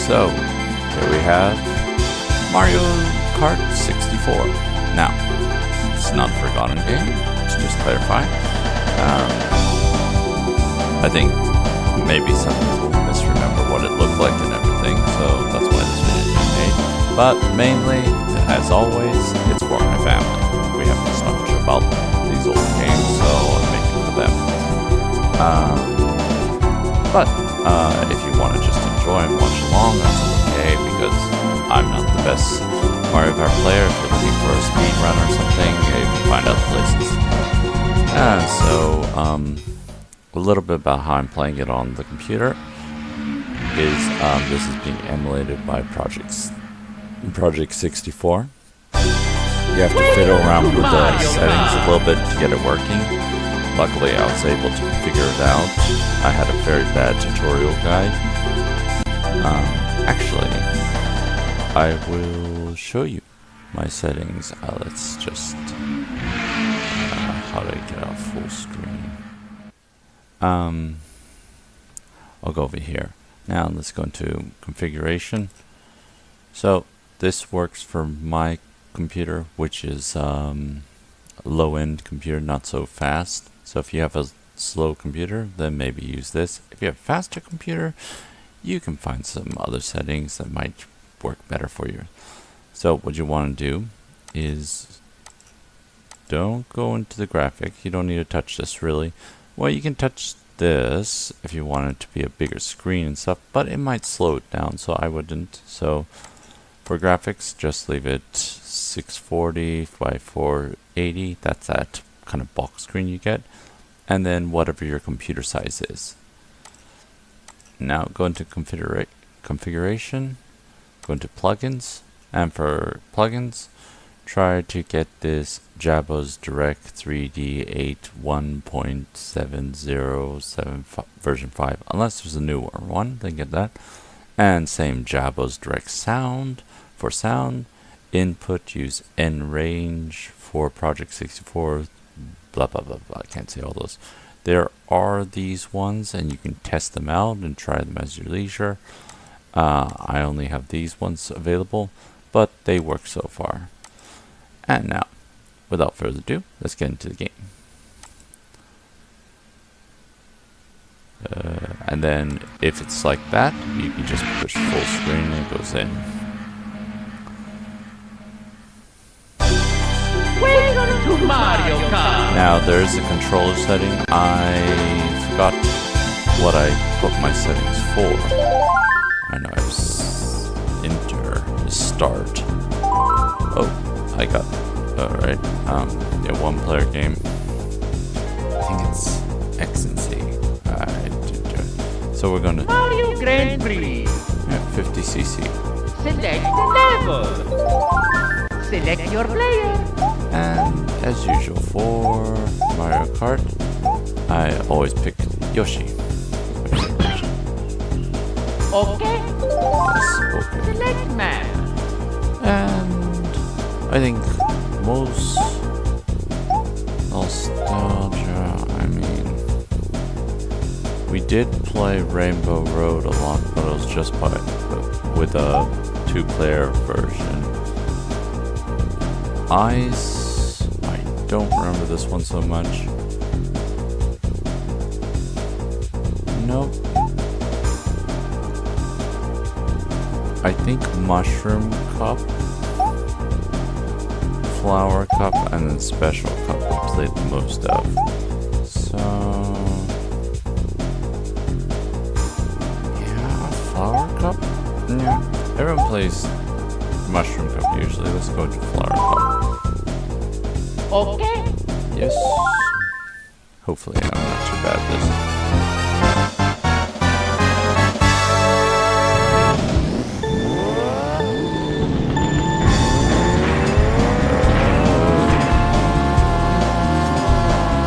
So, here we have Mario Kart 64. Now, it's not a forgotten game, to just clarify. I think maybe some people misremember what it looked like and everything, so that's why this video is made. But mainly, as always, it's for my family. We have nostalgia about these old games, so I'm making for them. But if you want to just enjoy and watch along, that's okay, because I'm not the best Mario Kart player. If you're looking for a speed run or something, you can find other places. A little bit about how I'm playing it on the computer is this is being emulated by Project 64. You have to fiddle around with the settings a little bit to get it working. Luckily, I was able to figure it out. I had a very bad tutorial guide. Actually, I will show you my settings. Let's just... how do I get out full screen? I'll go over here. Now, let's go into configuration. So, this works for my computer, which is low-end computer, not so fast. So if you have a slow computer, then maybe use this. If you have a faster computer, you can find some other settings that might work better for you. So what you want to do is don't go into the graphic. You don't need to touch this really. Well, you can touch this if you want it to be a bigger screen and stuff, but it might slow it down, so I wouldn't. So for graphics, just leave it 640 by 480. That's that kind of box screen you get. And then whatever your computer size is. Now go into configuration, go into plugins, and for plugins, try to get this Jabos Direct 3D 8.1.707 version 5. Unless there's a newer one, then get that. And same Jabos Direct Sound. For sound, input, use NRange for Project 64, blah, blah, blah, blah. I can't say all those. There are these ones, and you can test them out and try them as your leisure. I only have these ones available, but they work so far. And now, without further ado, let's get into the game. And then, if it's like that, you can just push full screen and it goes in. Mario Kart. Now there's a controller setting. I forgot what I put my settings for. I know it's enter, start. Oh, I got alright. Yeah, one player game. I think it's X and C. So we're gonna Mario Grand Prix. Yeah, 50cc. Select the level. Select your player. And as usual for Mario Kart, I always pick Yoshi. Okay. Yes, okay. Select map. And I think most nostalgia, I mean, we did play Rainbow Road a lot, but it was just with a 2-player version. Ice, I don't remember this one so much. Nope. I think Mushroom Cup, Flower Cup, and then Special Cup we played the most of. So yeah, Flower Cup? Yeah. Everyone plays Mushroom Cup usually. Let's go to Flower Cup. Okay. Yes. Hopefully I'm not too bad at this.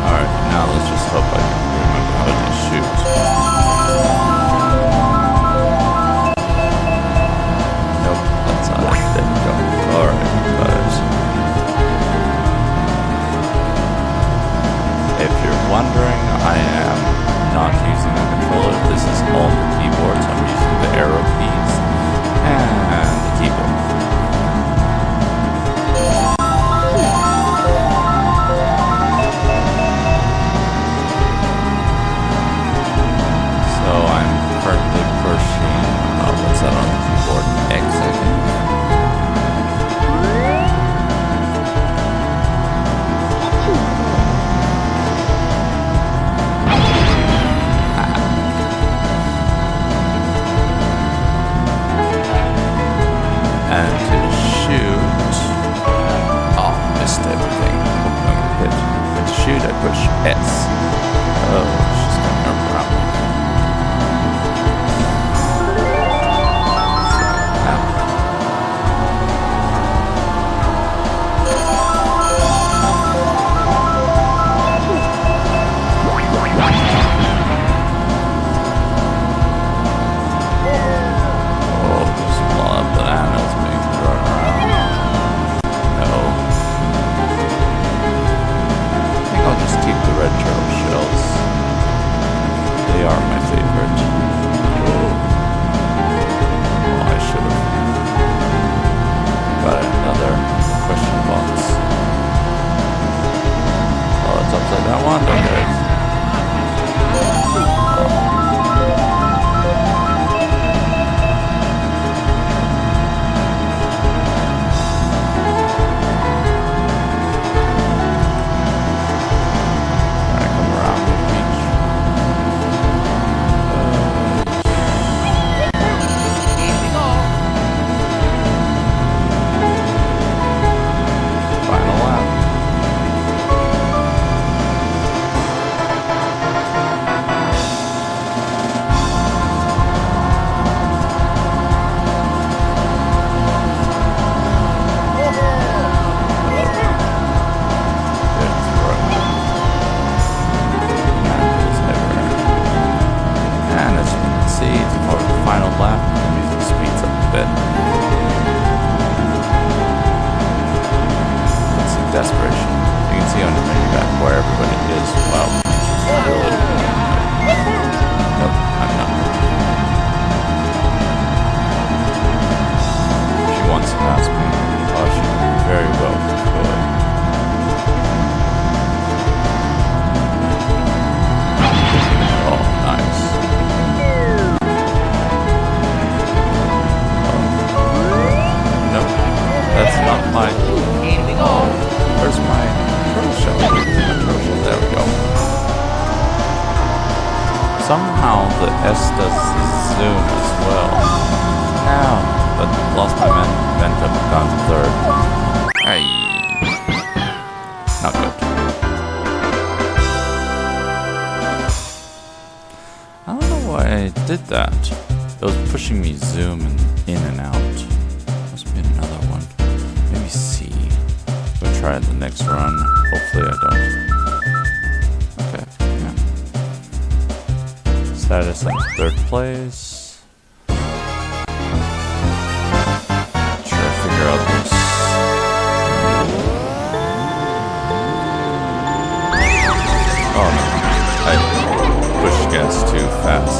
Alright, now let's just hope I can remember how to shoot. Nope, that's not it. There we go. Alright, got it. If you're wondering, I am not using push S. Oh, she's coming around. Oh, there's a lot of bananas being thrown around. No. I think I'll just keep the red turtle shells. They are my favorite. Oh, I should have got another question box. Oh, it's upside down one? Okay. Desperation. You can see on the menu back where everybody is. Wow. Really? Nope, I'm not. She wants to pass me. Oh, she very well could. Oh, nice. Oh. Nope. That's not my... Here we go. Where's my turtle shell? There we go. Somehow the S does the zoom as well. Now, but lost my momentum, gone to third. Ay. Not good. I don't know why I did that. It was pushing me zoom and in and out. Must be another one. Maybe C. We'll try it the next run. Hopefully I don't. Okay, yeah. Status in third place. Try to figure out this. Oh no. I pushed gas too fast.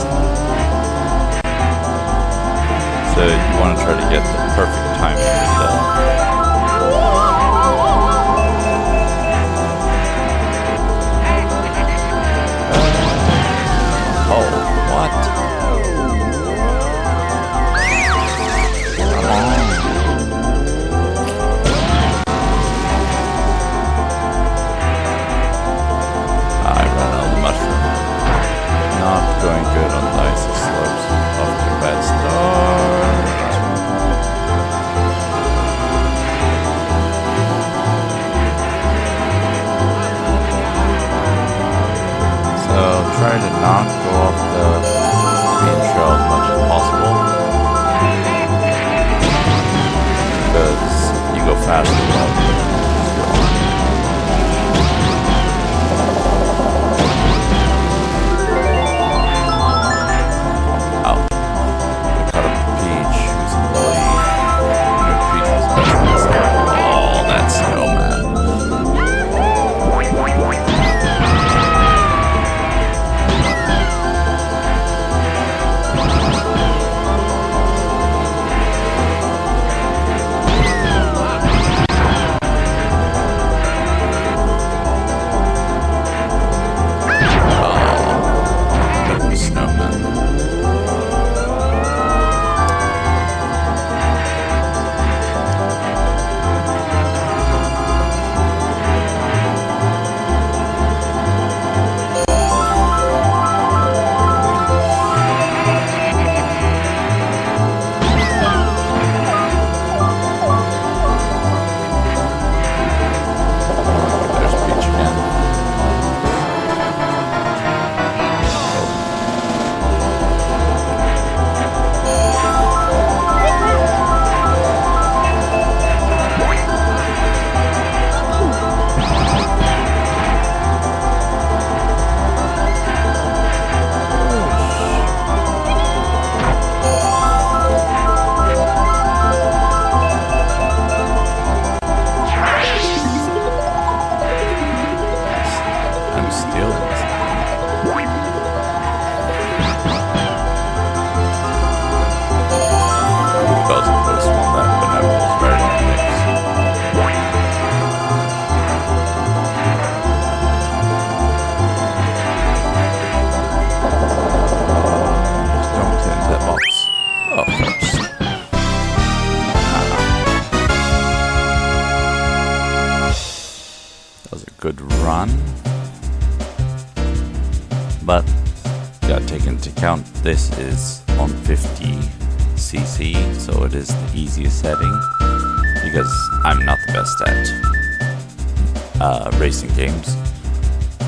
So you want to try to get the perfect timing with that. Going good on the icy slopes. Off to a bad start. steal this. Goes for this one, that banana is ready to mix. Just jumped into that box. Oh, first. That was a good run. But you gotta take into account this is on 50cc, so it is the easiest setting because I'm not the best at racing games,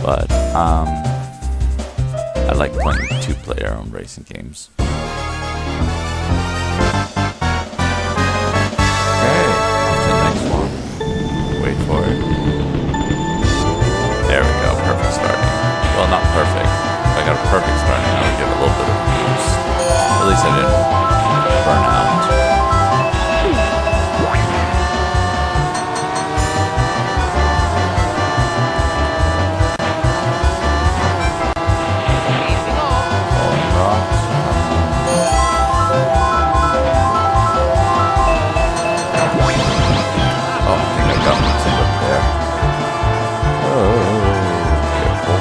but I like playing 2-player on racing games. Okay, to the next one. Wait for it. There we go, perfect starting. Well, not perfect. If I got a perfect starting, I would give it a little bit of a boost. At least I didn't burn out. Falling rocks. Oh, I think I got something up there. Oh, careful.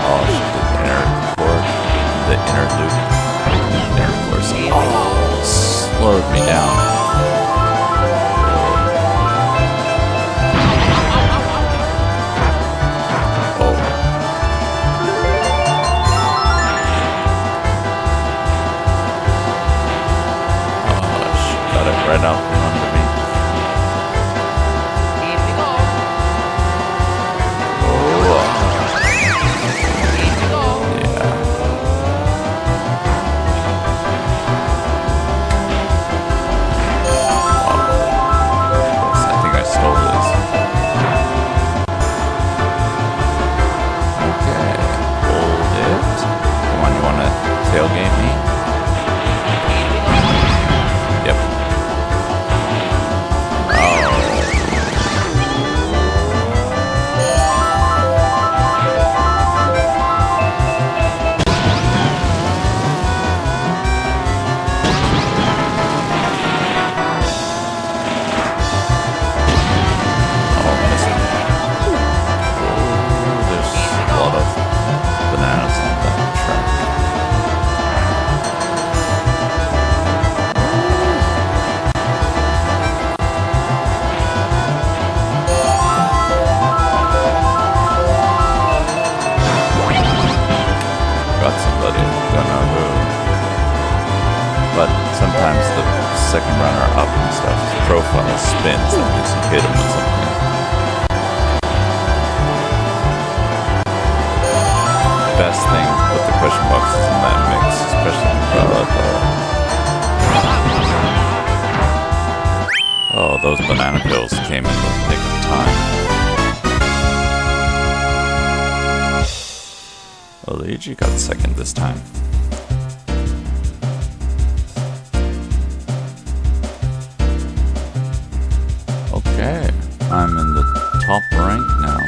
Oh, she did the inner course. The inner loop. Inner course. Oh, slowed me down. Oh. Gosh, got it right out from under me. Tailgate me? Yep. Oh, missing. There's a lot of bananas on that track. Got somebody, don't know who. But sometimes the second runner up and stuff, his profile spins and you just hit him with something. Best thing to put the question boxes in that mix, especially oh, those banana pills came in the nick of time. Well, Luigi got second this time. Okay, I'm in the top rank now.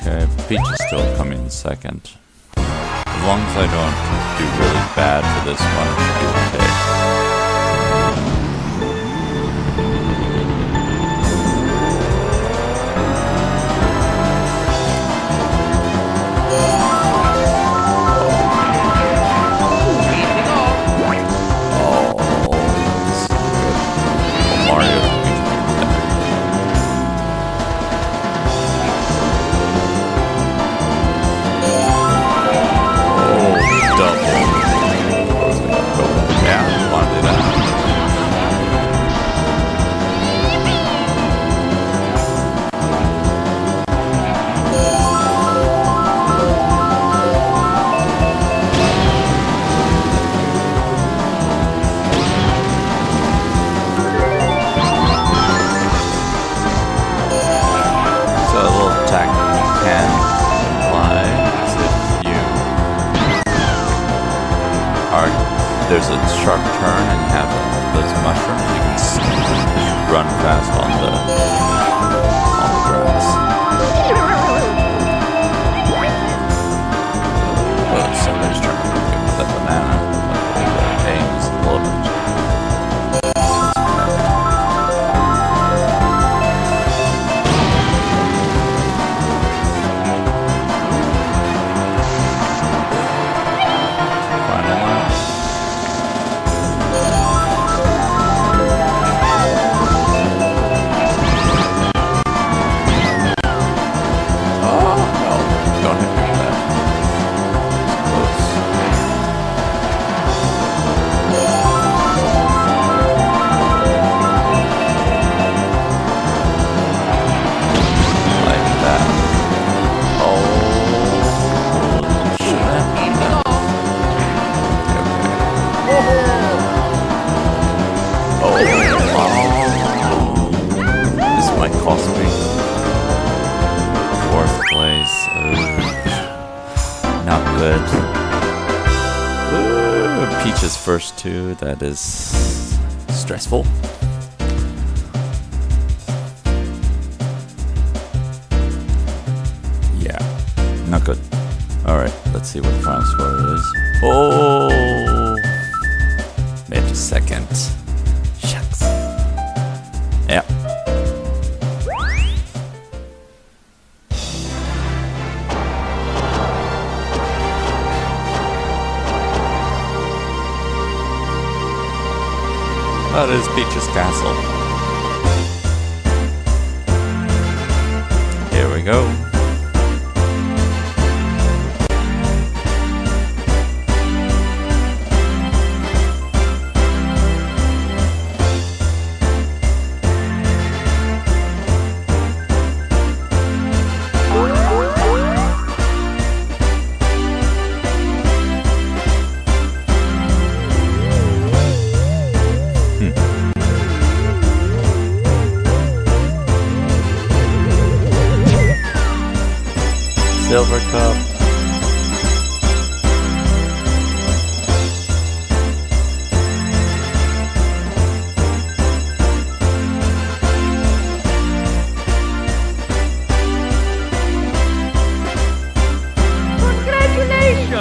Okay, Peach is still coming in second. As long as I don't do really bad for this one, it should be okay. Double. there's a sharp turn and you have those mushrooms, you can run fast on the grass. Oh, somebody's trying to get with that banana. The aim is a little bit. Peach's first two, that is stressful. Yeah, not good. Alright, let's see what the final score is. Oh! Made a second. Shucks. Yeah. That is Peach's castle. Here we go. Silver cup. Congratulations!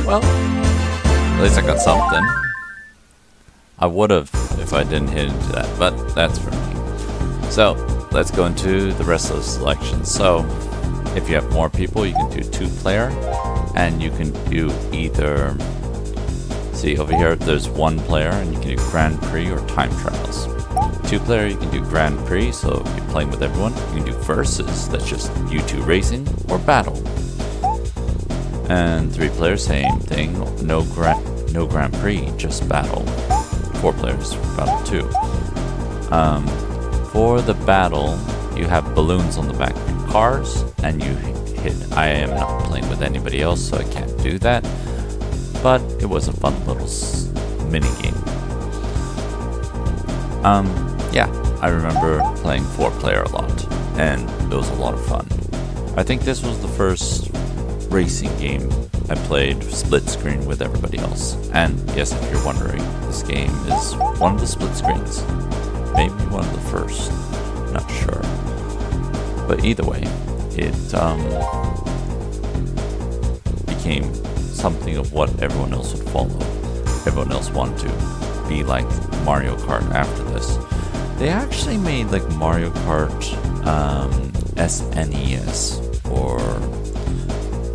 Well, at least I got something. I would have if I didn't hit into that, but that's for me. So, let's go into the rest of the selections. So, if you have more people, you can do 2-player, and you can do either, see over here, there's 1-player, and you can do Grand Prix or time trials. 2-player, you can do Grand Prix, so if you're playing with everyone. You can do Versus, that's just you two racing, or Battle. And 3-player, same thing, no Grand Prix, just Battle. 4 players, Battle 2. For the battle, you have balloons on the back of your cars, and you hit. I am not playing with anybody else, so I can't do that. But it was a fun little mini game. Yeah, I remember playing 4-player a lot, and it was a lot of fun. I think this was the first racing game I played split screen with everybody else. And yes, if you're wondering, this game is one of the split screens. Maybe one of the first, not sure. But either way, it became something of what everyone else would follow. Everyone else wanted to be like Mario Kart after this. They actually made like Mario Kart SNES or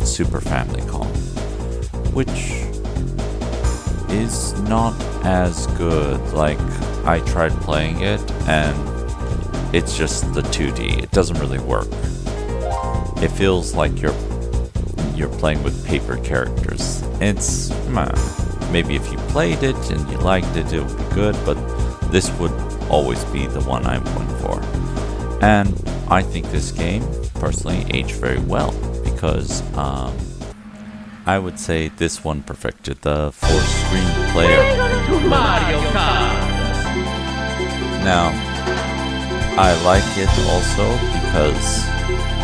Super Famicom, which is not as good. Like, I tried playing it and it's just the 2D. It doesn't really work. It feels like you're playing with paper characters. It's maybe if you played it and you liked it, it would be good, but this would always be the one I'm going for. And I think this game personally aged very well because I would say this one perfected the 4-screen player. Mario Kart! Now, I like it also because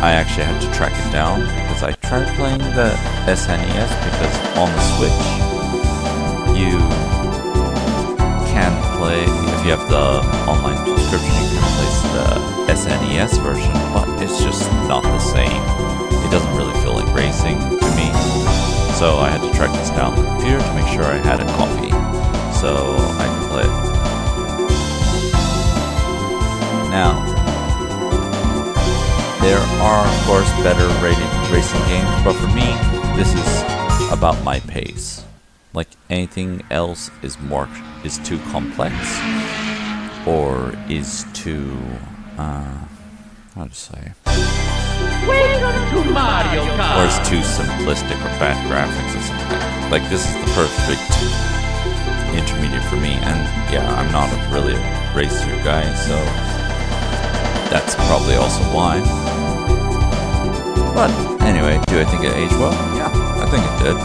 I actually had to track it down because because I tried playing the SNES because on the Switch you can play, if you have the online subscription, you can play the SNES version, but it's just not the same. It doesn't really feel like racing to me. So I had to track this down on the computer to make sure I had a copy so I could play it. Now, there are of course better rated racing games, but for me, this is about my pace. Like anything else is too complex, or is too how to say? Welcome to Mario Kart. Or it's too simplistic or bad graphics or something. Like this is the perfect intermediate for me, and yeah, I'm not really a racer guy, so that's probably also why. But anyway, do I think it aged well? Yeah, I think it did.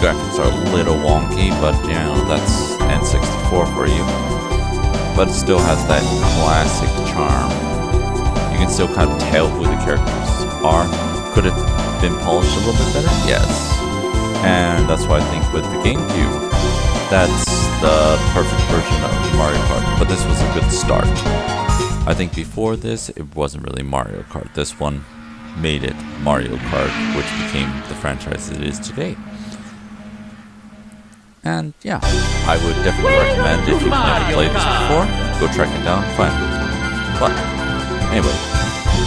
Graphics are a little wonky, but you know, that's N64 for you. But it still has that classic charm. You can still kind of tell who the characters are. Could it have been polished a little bit better? Yes. And that's why I think with the Gamecube, that's the perfect version of Mario Kart. But this was a good start. I think before this, it wasn't really Mario Kart. This one made it Mario Kart, which became the franchise it is today. And yeah, I would definitely recommend, if you've never played this before, go track it down, find it. But anyway,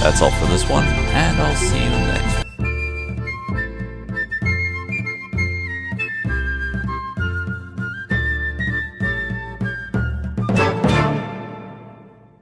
that's all for this one, and I'll see you next